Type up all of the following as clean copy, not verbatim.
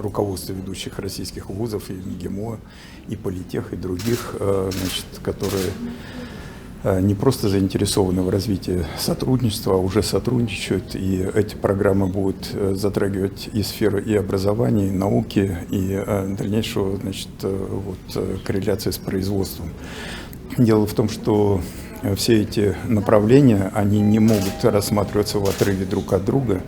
руководство ведущих российских вузов, и МГИМО, и Политех, и других, которые не просто заинтересованы в развитии сотрудничества, а уже сотрудничают, и эти программы будут затрагивать и сферы и образования, и науки, и дальнейшего корреляции с производством. Дело в том, что все эти направления, они не могут рассматриваться в отрыве друг от друга.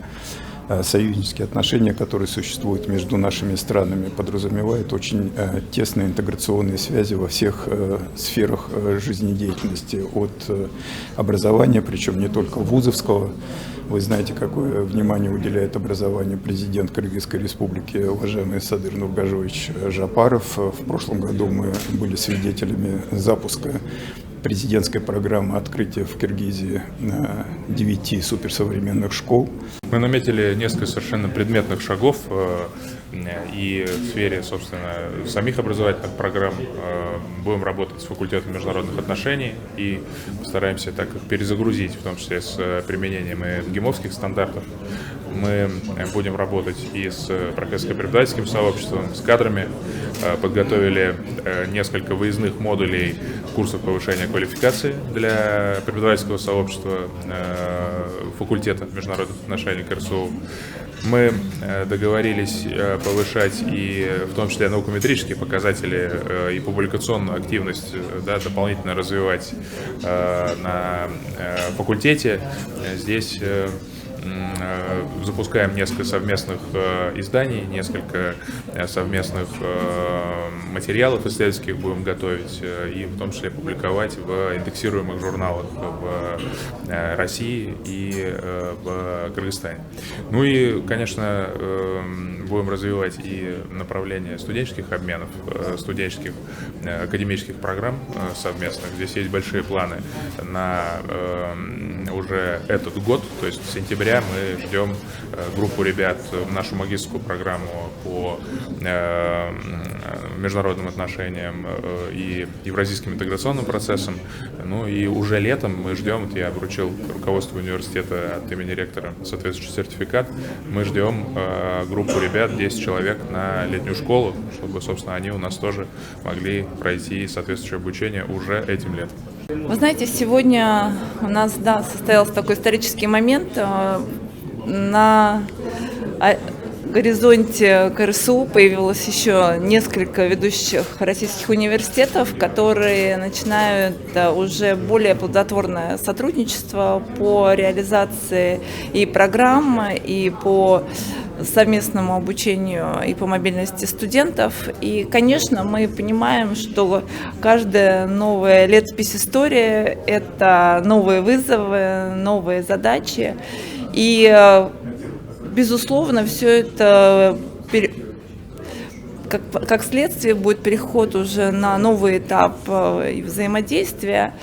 Союзнические отношения, которые существуют между нашими странами, подразумевают очень тесные интеграционные связи во всех сферах жизнедеятельности, от образования, причем не только вузовского. Вы знаете, какое внимание уделяет образованию президент Кыргызской республики, уважаемый Садыр Нургажович Жапаров. В прошлом году мы были свидетелями запуска президентской программы открытия в Киргизии 9 суперсовременных школ. Мы наметили несколько совершенно предметных шагов и в сфере, собственно, самих образовательных программ. Будем работать с факультетом международных отношений и постараемся так перезагрузить, в том числе с применением и МГИМОвских стандартов. Мы будем работать и с профессорско-преподавательским сообществом, с кадрами. Подготовили несколько выездных модулей курсов повышения квалификации для преподавательского сообщества факультета международных отношений КРСУ. Мы договорились повышать и в том числе наукометрические показатели и публикационную активность, дополнительно развивать на факультете. Здесь запускаем несколько совместных изданий, несколько совместных материалов исследовательских будем готовить и в том числе публиковать в индексируемых журналах в России и в Кыргызстане. Ну и, конечно, будем развивать и направление студенческих обменов, студенческих академических программ совместных. Здесь есть большие планы на уже этот год, то есть в сентябре мы ждем группу ребят в нашу магистерскую программу по международным отношениям и евразийским интеграционным процессам. Ну и уже летом мы ждем, я вручил руководству университета от имени ректора соответствующий сертификат, мы ждем группу ребят, 10 человек на летнюю школу, чтобы, собственно, они у нас тоже могли пройти соответствующее обучение уже этим летом. Вы знаете, сегодня у нас состоялся такой исторический момент. На горизонте КРСУ появилось еще несколько ведущих российских университетов, которые начинают уже более плодотворное сотрудничество по реализации и программ, и по совместному обучению и по мобильности студентов. И, конечно, мы понимаем, что каждая новая летопись истории – это новые вызовы, новые задачи. И, безусловно, все это как следствие будет переход уже на новый этап взаимодействия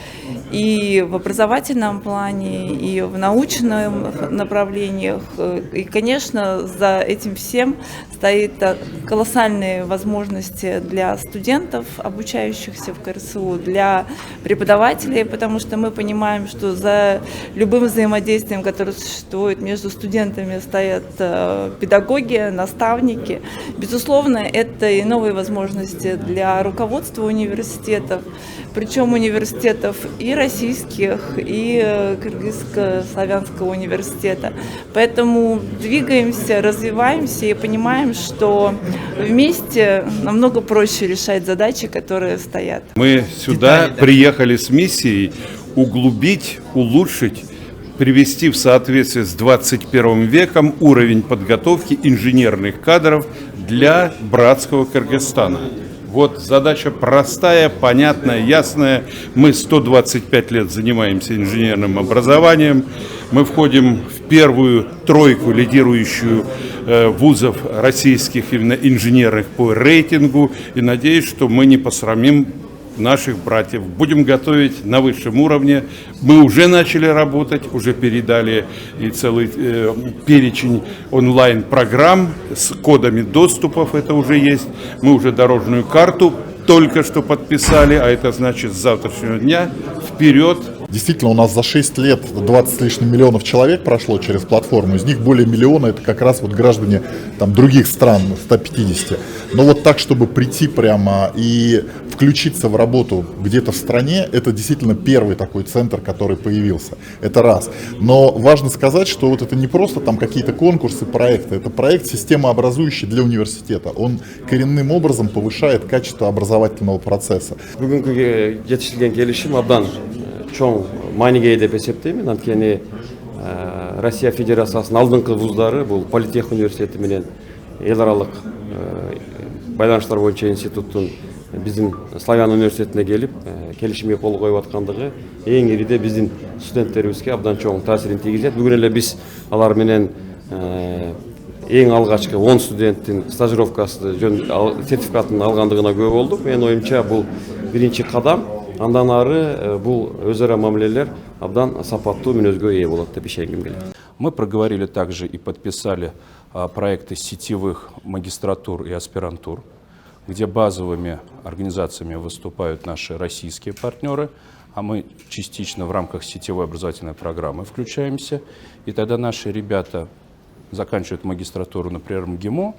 и в образовательном плане, и в научных направлениях. И, конечно, за этим всем стоит колоссальные возможности для студентов, обучающихся в КРСУ, для преподавателей, потому что мы понимаем, что за любым взаимодействием, которое существует между студентами, стоят педагоги, наставники. Безусловно, это и новые возможности для руководства университетов, причем университетов и российских, и Кыргызско-славянского университета. Поэтому двигаемся, развиваемся и понимаем, что вместе намного проще решать задачи, которые стоят. Мы сюда приехали с миссией углубить, улучшить, привести в соответствие с 21 веком уровень подготовки инженерных кадров для братского Кыргызстана. Вот задача простая, понятная, ясная. Мы 125 лет занимаемся инженерным образованием. Мы входим в первую тройку лидирующую вузов российских именно инженерных по рейтингу. И надеюсь, что мы не посрамим наших братьев. Будем готовить на высшем уровне. Мы уже начали работать, уже передали и целый перечень онлайн-программ с кодами доступов, это уже есть. Мы уже дорожную карту только что подписали, а это значит с завтрашнего дня вперед Действительно, у нас за 6 лет 20 с лишним миллионов человек прошло через платформу, из них более миллиона это как раз вот граждане там, других стран, 150. Но вот так, чтобы прийти прямо и включиться в работу где-то в стране, это действительно первый такой центр, который появился. Это раз. Но важно сказать, что вот это не просто там какие-то конкурсы, проекты, это проект системообразующий для университета. Он коренным образом повышает качество образовательного процесса. Бүгінгі жетішілген келішім абдан чоң маңызға ие деп есептеймін. Анткени Россия Федерациясынын алдыңкы вуздары бул Политех университети менен эл аралык байланыштар боюнча институттун биздин Славян университетине келип келишимге кол коюп аткандыгы эң ириде биздин студенттерибизге абдан чоң таасирин тийгизет. Бүгүн эле биз алар менен эң алгачкы 10 студенттин стажировкасы сертификатын алгандыгына күбө болдук. Менин оюмча бул биринчи кадам. Андан ары бул өз ара мамилелер абдан сапаттуу мүнөзгө ээ болот деп ишенгим келет. Мы проговорили также и подписали проекты сетевых магистратур и аспирантур, где базовыми организациями выступают наши российские партнеры, а мы частично в рамках сетевой образовательной программы включаемся. И тогда наши ребята заканчивают магистратуру, например, МГИМО,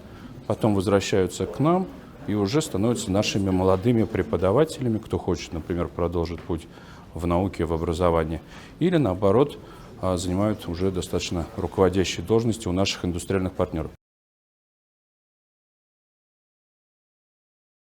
потом возвращаются к нам и уже становятся нашими молодыми преподавателями, кто хочет, например, продолжить путь в науке, в образовании, или наоборот, занимают уже достаточно руководящие должности у наших индустриальных партнеров.